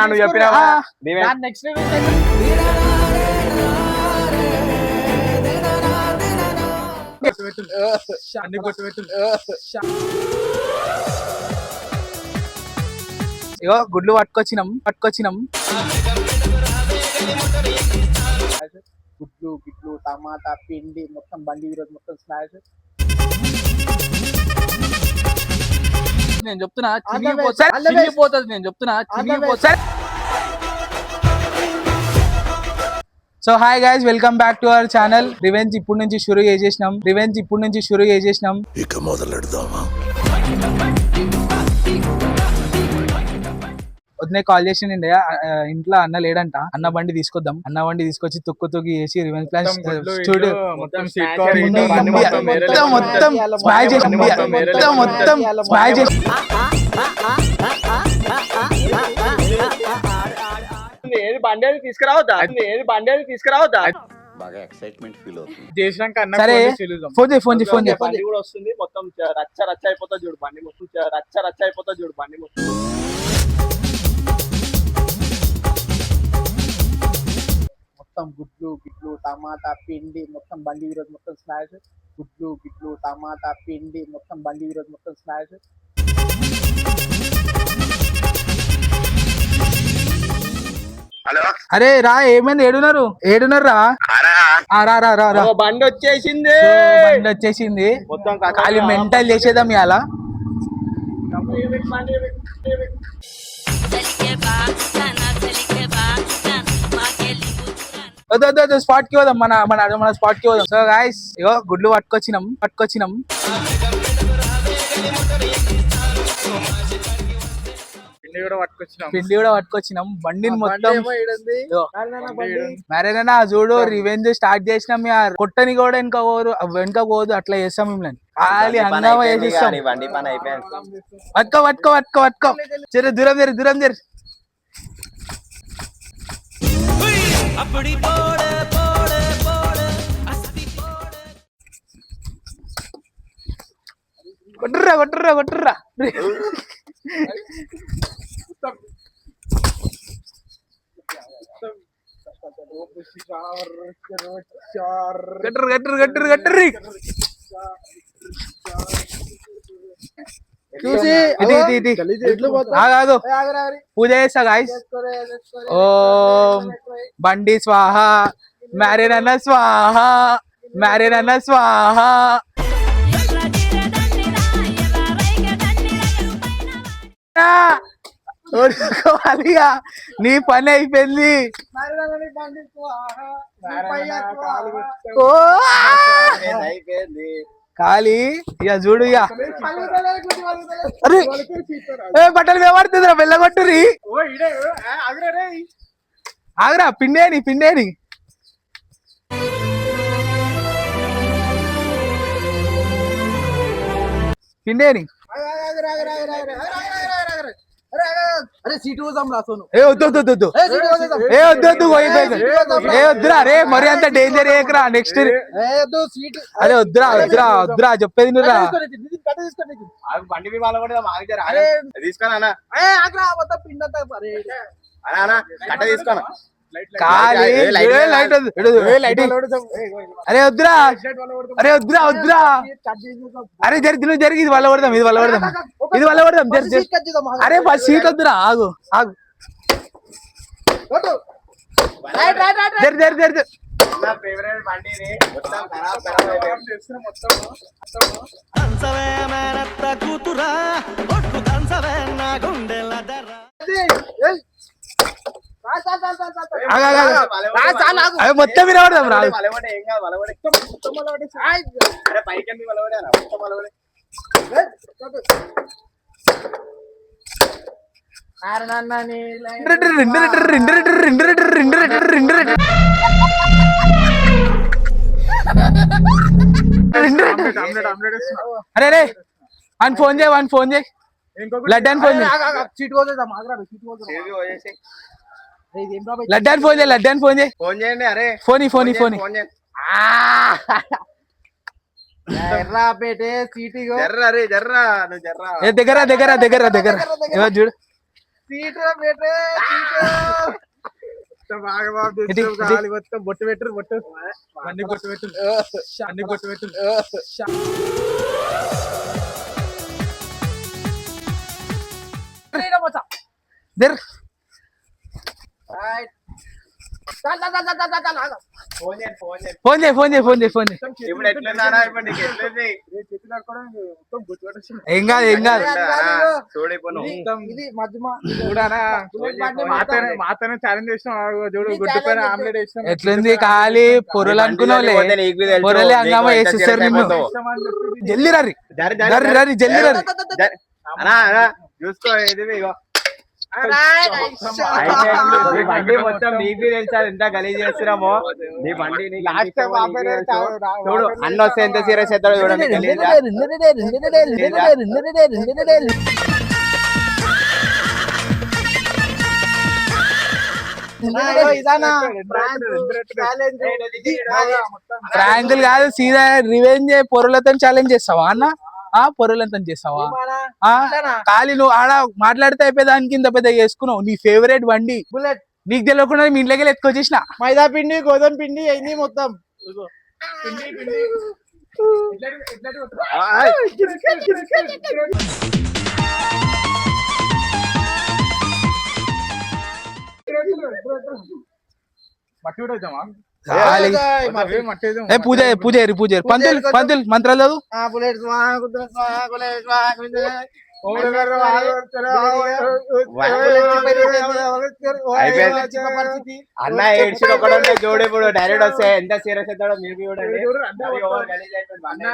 నువ్వు చెప్పినావా నెక్స్ట్ ఇగో గుడ్లు పట్టుకొచ్చినాం గుడ్లు గిడ్లు టమాటా పిండి మొత్తం బండి ఈరోజు మొత్తం స్నాక్స్. నేను చెప్తున్నా చిరిగిపోతుంది. నేను చెప్తున్నా చిరిగిపోతుంది. So hi guys, welcome back to our channel. Revenge ఇప్పుడు నుంచి షురూ చేసేసినాం. ఇక మొదలెడదామా? వద్దే కాల్ చేసిండే ఇంట్లో అన్న లేడంట. అన్న బండి తీసుకొద్దాం. అన్న బండి తీసుకొచ్చి తొక్కి చేసి రివెంజ్ ప్లాన్ స్టూడియో మొత్తం స్మాష్ చేసి మొత్తం స్మాష్ చేసి బండి తీసుకురావద్దా బాగా ఎక్సైట్మెంట్ ఫీల్ అవుతుంది. చేసినాక సరే ఫోన్ చేయి కూడా వస్తుంది. మొత్తం రచ్చ అయిపోతుంది చూడు బండి మొత్తం. మొత్తం గుడ్లు గిడ్లు టమాటా పిండి మొత్తం బండి ఈరోజు మొత్తం స్నాక్స్. గుడ్లు గిడ్లు టమాటా పిండి మొత్తం బండి ఈరోజు మొత్తం స్నాక్స్. అరే రా, ఏమైంది? ఏడున్నారు రా. బండి వచ్చేసింది మొత్తం ఖాళీ మెంటల్ చేసేద్దాం ఇవాళ. స్పాట్ కి పోదాం, మన స్పాట్ కి పోదాం. సో గైస్ ఇగో గుడ్లు పట్టుకొచ్చినాం. పిండి కూడా పట్టుకొచ్చినాం. బండిని మొత్తం మరేనా చూడు, రివెంజ్ స్టార్ట్ చేసినాం. కొట్టని కూడా వెనక పోదు, అట్లా చేస్తాం మిమ్మల్ని. ఖాళీ హంగామా చేసిస్తాం. పట్టుకో సరే, దూరం జరి. కొట్టుర్రా. గట్టు చూసి పూజ చేస్తా గాయ్స్. ఓం బండి స్వాహ, మ్యారేనన్న స్వాహ. ఓడుకోవాలిగా, నీ పని అయిపోయింది. ఖాళీ ఇక చూడు. ఇక బట్టలు వేపడుతుందిరా, వెళ్ళగొట్టురి. ఆగరా, పిండేని వద్దురా రే, మరి అంత డేంజర్ ఏకరా. నెక్స్ట్ అరే వద్దురా చెప్పేది నువ్వురా. అరే వద్దురా. అరే జరిగి ఇది వల్ల పడదాం. అరే ఫస్ట్ సీట్ వద్దురా, ఆగు. జరి మొత్తం వినబడదాం రా. అరే అని ఫోన్ చేయి. లడ్డు అని ఫోన్ చేయి. ఫోన్ చేయండి. అరే ఫోన్ ఎర్రా పేటే సీటీగో జర్రా రే జర్రా నువ్వు జర్రా ఏ దగ్గర దగ్గర దగ్గర దగ్గర ఇవ్వ చూడు సీట్ రా పేటే సీట్ బాగా బాబు ఇటు, ఇటు. కావాలి మొత్తం బొట్టు పెట్టరు బొట్టు అన్ని బొట్టు పెట్టు అన్ని బొట్టు పెట్టు దర్ ఫోన్ చేయండి ఫోన్ చేయండి ఫోన్ చేయి ఫోన్ చేయి ఫోన్ చేయి ఫోన్ చేయి ఇప్పుడు ఎట్లుందా ఇప్పుడు నీకు ఎట్లుంది మొత్తం బొట్టు పెట్టేసి ఏం కాదు ఏం కాదు చూడు ఇప్పుడు మొత్తం ఇది మధ్యమ చూడానా మాతోనే ఛాలెంజ్ చేసినాం చూడు గుడ్డు పైన ఆమ్లెట్ వేసినాం ఎట్లుంది ఖాళీ పొరలు అనుకున్నావులే పొరలే హంగామా వేసేసారు నిన్ను జల్ది రరి రరి రరి జల్ది రరి చూసుకో ఇది ఇగో నీ బండి మొత్తం నీకు తెలుసా ఎంత గలీజ్ చేస్తున్నామో నీ బండి చూడు అన్న వస్తే ఎంత సీరియస్ అవుతాడో చూడండి గలీజా. ప్రాంకులు కాదు సీదా రివెంజ్ పొరలతో ఛాలెంజ్ చేస్తావా అన్న పొరలతో చేస్తావా ఖాళీ నువ్వు ఆడ మాట్లాడితే అయిపోయేదానికి ఇంత పెద్ద చేసుకున్నావు నీ ఫేవరెట్ బండి బుల్లెట్ నీకు తెలియకుండా మీ ఇంట్లోకి ఎత్తుకొచ్చేసిన మైదా పిండి గోధుమ పిండి అయింది మొత్తం మట్టి కూడా వచ్చామా ఖాళీ మట్టి వేద్దాం. ఏ పూజ చేయి, పూజ చేయి, పూజ చేయి. పంతులు పంతులు మంత్రాలు చదువు బుల్లెట్ అయిపోయింది. అన్న ఏడ్చిన ఒకడు ఉంటే చూడు ఇప్పుడు డైరెక్ట్ వస్తే ఎంత సీరియస్ అవుతాడో మీరు చూడండి. అది ఓవర్ గలీజ్ అయిపోయింది.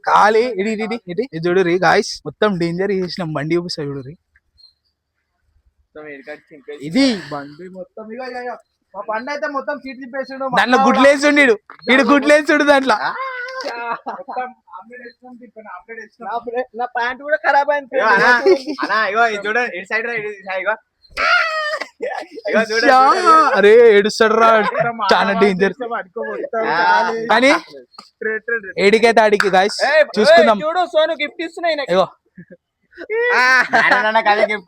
ఖాళీ ఇది ఇది ఇది ఇది ఇది చూడు రీ గాయస్ మొత్తం డేంజర్ చేసినాం బండి చూపిస్తా చూడు రీ ఇది బండి మొత్తం ఇగో ఇగో, ఇగో. మా పండు అయితే మొత్తం సీట్ తిప్పేసిండు దాంట్లో గుడ్లేసి ఉండు ఇడు గుడ్లేసి చూడు దాంట్లో నా ప్యాంట్ కూడా ఖరాబ్ అయింది ఇగో అన్న, అన్న ఇగో ఇది చూడండి ఇటు సైడ్ రా ఇటు side ఇగో ఇగో చూడండి షా, అరే ఏడుస్తాడు రా చాలా డేంజర్ కానీ ఏడికైతే ఆడికి గాయస్ చూసుకుందాం చూడు సోను గిఫ్ట్ ఇస్తున్నాయి ఇగో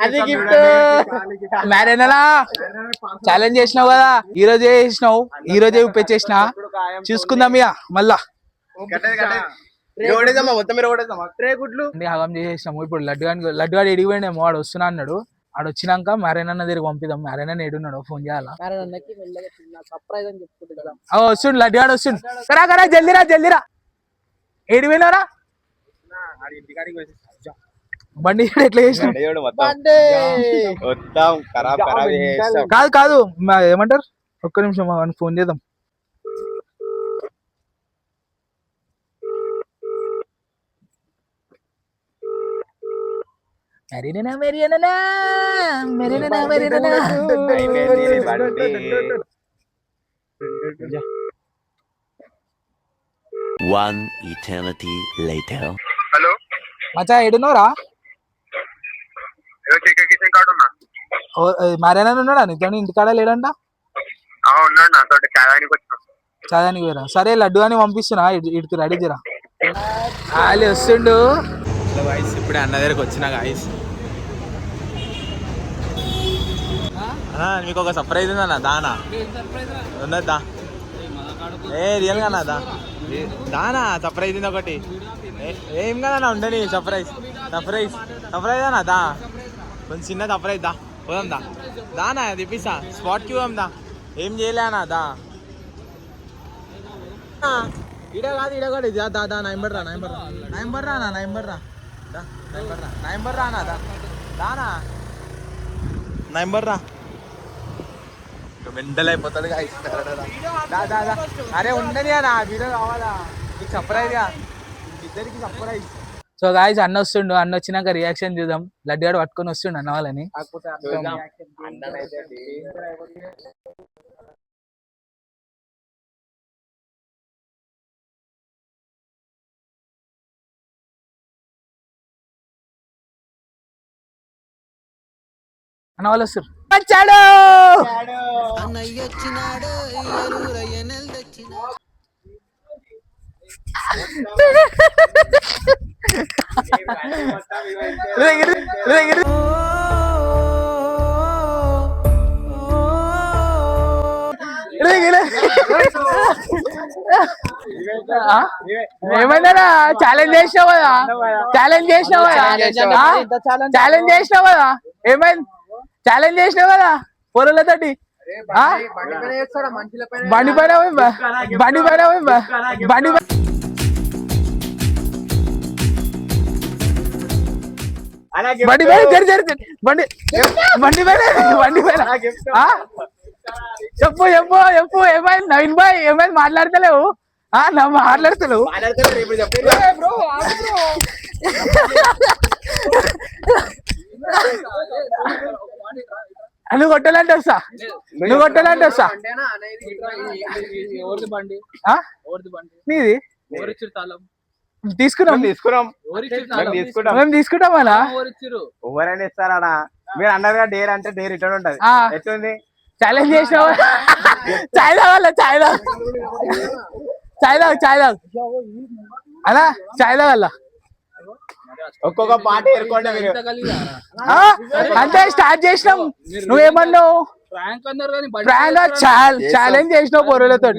అది gift. మ్యారేనలా ఛాలెంజ్ చేసినావు కదా ఈ రోజే చేసినావు ఈ రోజే ఉపేచేసిన చూసుకుందాం ఇక మళ్ళా మొత్తం మీరు ఓడేద్దామా ట్రే గుడ్లు హగం చేసేసినాము ఇప్పుడు లడ్డుగాడు ఎడిగిపోయినేమో వాడు వస్తున్నా అన్నాడు ఆడు వచ్చినాక మ్యారేనన్న దగ్గరికి పంపిద్దాం మ్యారేనన్న ఏడున్నాడు ఫోన్ చేయాలా సర్ప్రైజ్ అని చెప్పుకుంటున్నాం వస్తుండు లడ్డుగాడు వస్తుండు కరా కరా జల్దిరా జల్దిరా ఏడిపోయినారా బండి ఎట్లా చేసినావు మొత్తం ఖరాబ్ ఖరాబ్ చేస్తాం. కాదు కాదు ఏమంటారు ఒక్క నిమిషం వాడిని ఫోన్ చేద్దాం మెరీనా మెరీనా మెరీనా మెరీనా అయిపోయింది నీ బండి. One eternity later. మచ్చా ఏడున్నావురా కిచెన్ కార్డు ఉన్నా మరేనా ఉన్నాడా నీతో ఇంటికాడ లేడంట ఉన్నాడు నాతో చాలానికి వచ్చిన చదానికి పోయిరా సరే లడ్డు అని పంపిస్తున్నా ఇడికి రెడీ చేయరా ఖాళీ వస్తుండు గాయస్ ఇప్పుడే అన్న దగ్గరకు వచ్చిన గాయస్ మీకు ఒక సర్ప్రైజ్ ఉందన్న దానా ఉన్నదా రియల్ గా దా దానా సర్ప్రైజ్ ఉంది ఒకటి ఏం కదన్నా ఉండని సర్ప్రైజ్ సర్ప్రైజ్ సర్ప్రైజ్ అన్నా దా కొంచెం చిన్న సర్ప్రైజ్ దా పోదాం దా దానా తెప్పిస్తా స్పాట్ క్యూ దా ఏం చేయలేనా దా ఇడ కాదు ఇడ కూడా ఇది దా దా నైంబర్ రా నైంబర్ రా నైంబర్ రా నా నైంబర్ రా దా నైంబర్ రా నైంబర్ రా నా దా దానా నైంబర్ రా మెంటల్ అయిపోతాడు అరే ఉండని నా వీడియో కావాలా నీకు సర్ప్రైజ్ గా ఇద్దరికి సర్ప్రైజ్ సో గాయస్ అన్న వస్తుండు అన్న వచ్చినాక రియాక్షన్ చూద్దాం లడ్డుగాడు పట్టుకొని వస్తుండు అన్న వాళ్ళని అన్న వాళ్ళు వస్తారు వచ్చాడు ఏమైందా ఛాలెంజ్ చేసినావు కదా ఛాలెంజ్ చేసినావు కదా ఛాలెంజ్ చేసినావు కదా ఏమైంది ఛాలెంజ్ చేసినావు కదా పొరలతోటి బండి పైన బండి పైన బండి బండి పైన బండి బండి పైన బండి పైన చెప్పు చెప్పు చెప్పు ఏమైంది నవీన్ బాయ్ ఏమైంది మాట్లాడతలేవు నా మాట్లాడతలేవు నువ్వు కొట్టాలంటే వస్తా నువ్వు కొట్టాలంటే వస్తా నీది తీసుకున్నాం మేము తీసుకుంటాం అలా ఎవరైనా ఇస్తారా మీరు అన్నారు డేర్ అంటే డేర్ రిటర్న్ ఉంటది ఎట్లుంది ఛాలెంజ్ చేసినావు చాయ్ తాగాల చాయ్ తాగు చాయ్ తాగు చాయ్ తాగు అలా చాయ్ తాగాల ఒక్కొక్క పాట ఏర్కోండి మీరు అంటే స్టార్ట్ చేసినాం నువ్వేమన్నావు ప్రాంక్ ఛాలెంజ్ చేసినావు పొరలతో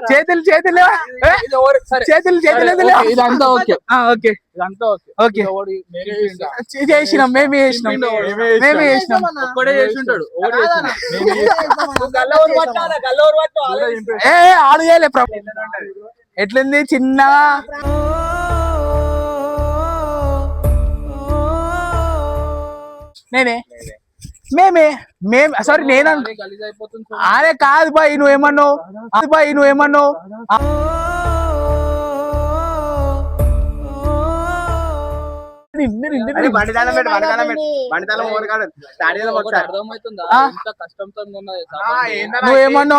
చేతులు చేతులు చేతులు చేతులు చేతులు ఇదంతా ఓకే ఓకే ఓకే చేసినాం మేమే చేసినాం మేమే చేసినాం ఆడు చేయలే ఎట్లుంది చిన్నగా నేనే మేమే సారీ నేను అరే కాదు బాయ్ నువ్వేమన్నావు నువ్వేమన్నావు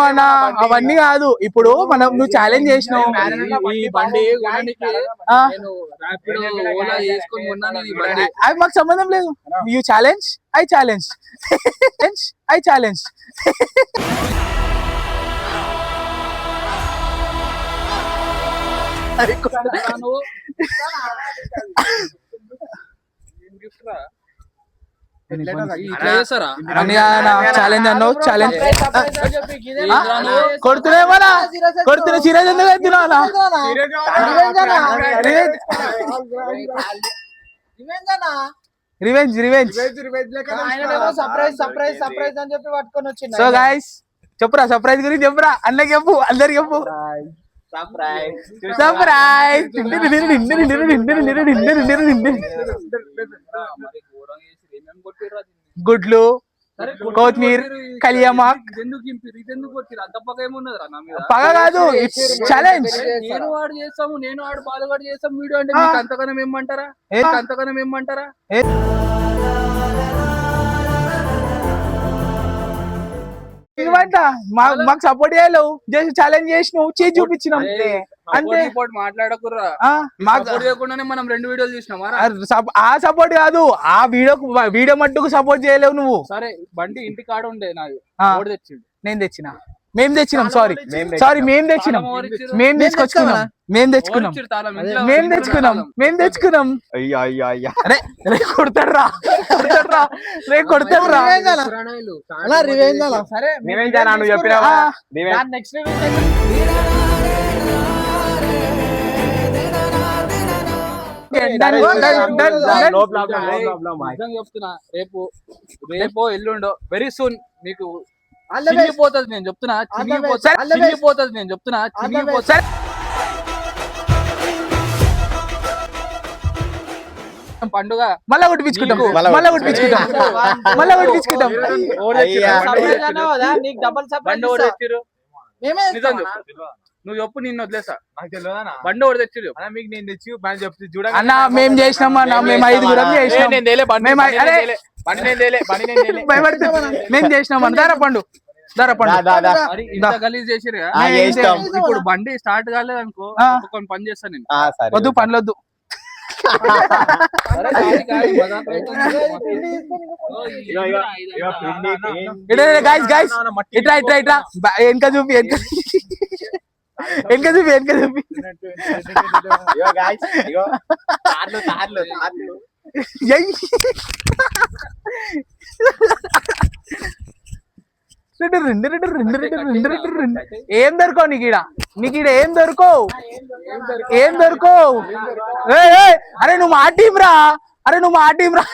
అన్న అవన్నీ కాదు ఇప్పుడు మనం నువ్వు ఛాలెంజ్ చేసినావు అవి మాకు సంబంధం లేదు you challenge I challenge I challenge challenge అన్నావు ఛాలెంజ్ కొడుతున్నామన్నా కొడుతున్నా సిరాజ్ ఎందుకు అవుతున్నావు రివెంజ్ రివెంజ్ సో గైస్ చెప్పురా సర్ప్రైజ్ గురించి చెప్పురా అన్నకి చెప్పు అందరికి చెప్పు సర్ప్రైజ్ గుడ్లు కొత్తిమీర కలియమాక్ పగ కాదు ఛాలెంజ్ నేను వాడు చేస్తాము నేను వాడు పాలుగాడు చేస్తాం వీడియో అంటే అంతగానం ఏమంటారా అంతగానం ఏమంటారా మాకు సపోర్ట్ చేయలేవు జస్ట్ ఛాలెంజ్ చేసినావు చేసి చూపించినాం అంతే మాట్లాడకుర్రా చేయకుండానే మనం 2 వీడియోలు చూసినామా ఆ సపోర్ట్ కాదు ఆ వీడియో మట్టుకు సపోర్ట్ చేయలేవు నువ్వు సరే బండి ఇంటి కాడ ఉండే నాది తెచ్చిండు నేను తెచ్చిన మేము తెచ్చినాం సారీ మేము తెచ్చినాం మేము తెచ్చుకున్నాం అరే రే కొడతాడు రా రే కొడతాడు రా చెప్తున్నా రేపు ఎల్లుండో వెరీ సూన్ మీకు చిరిగిపోతుంది నేను చెప్తున్నా పండుగ మళ్ళా కొట్టించుకుంటాం నువ్వు చెప్పు నిన్ను వదిలేసా నాకు తెలియదా బండి ఒకటి తెచ్చి అన్న మీకు నేను తెచ్చి మనం చెప్తే చూడ అన్న మేము చేసినాం అన్న మేము 5 చేసినాం నేను తేలే బండి మేము బండి అరే నేను తేలే, బండి నేను తేలే, బండి నేను తేలే. భయపడితే మేము చేసినాం అన్న దారా పండు మరి ఇంత గలీజ్ చేసిరు కదా. ఇప్పుడు బండి స్టార్ట్ కాలేదు అనుకో ఆ. కొన్ని పని చేస్తాను నేను. వద్దు పనులు వద్దు సరే, కాదు, మజాక్ అవుతుంది. గైస్ గైస్ ఇట్రా ఇట్రా ఇట్రా వెనక చూపి వెనక చూపి ఏయ్. రెండు. ఏం దొరకవు నీకు ఈడ ఏం దొరకవు ఏయ్, ఏయ్, అరే నువ్వు మా టీం రా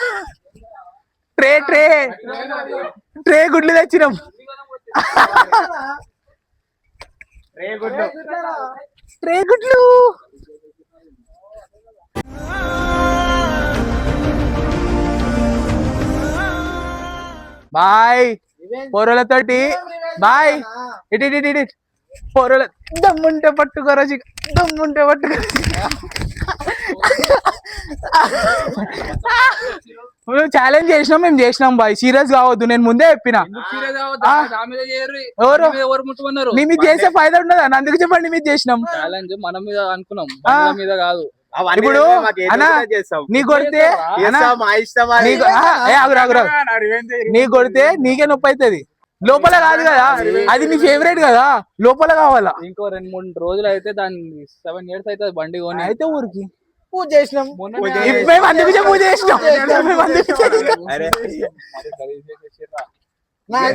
ట్రే గుడ్లు తెచ్చినాం ట్రే గుడ్లు బాయ్ పొరలతోటి బాయ్ ఇటు పొరల దమ్ముంటే పట్టుకోరా ఛాలెంజ్ చేసినాం మేము చేసినాం బాయ్ సీరియస్ కావద్దు నేను ముందే చెప్పిన సీరియస్ అవ్వద్దు, నా మీద చేయరు. ఎవరు? మన మీద ఎవరు ముట్టుకున్నారు? నీ మీద చేసే ఫైదా ఉండదు అని అందుకు చెప్పండి నీ మీద చేసినాం ఛాలెంజ్ మన మీద అనుకున్నాం, మన మీద కాదు. ఇప్పుడు అన్నా నీ కొడితే నీ కొడితే నీకే నొప్పి అవుతుంది లోపల కాదు కదా అది నీ ఫేవరెట్ కదా లోపల కావాలా ఇంకో 2-3 రోజులు అయితే దాని 7 years అయితే బండి కొని అయితే ఊరికి పూజ చేసినాం మేము అందుకే పూజ చేసినాం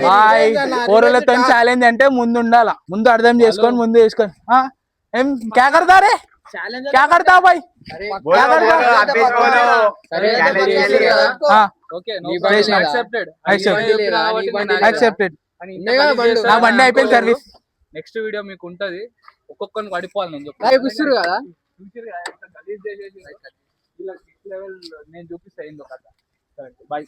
బాయ్ కూరలతో ఛాలెంజ్ అంటే ముందు ఉండాలా ముందు అర్థం చేసుకొని ముందు చేసుకొని ఏం క్యా కడతా రే क्या करता भाई क्या करता యాక్సెప్టెడ్ నా బండి అయిపోయింది సర్వీస్ నెక్స్ట్ వీడియో మీకు ఉంటది ఒక్కొక్కరిని పడిపోవాలి నేను చెప్తాను కదా నేను చూపిస్తా ఏందో కదా బాయ్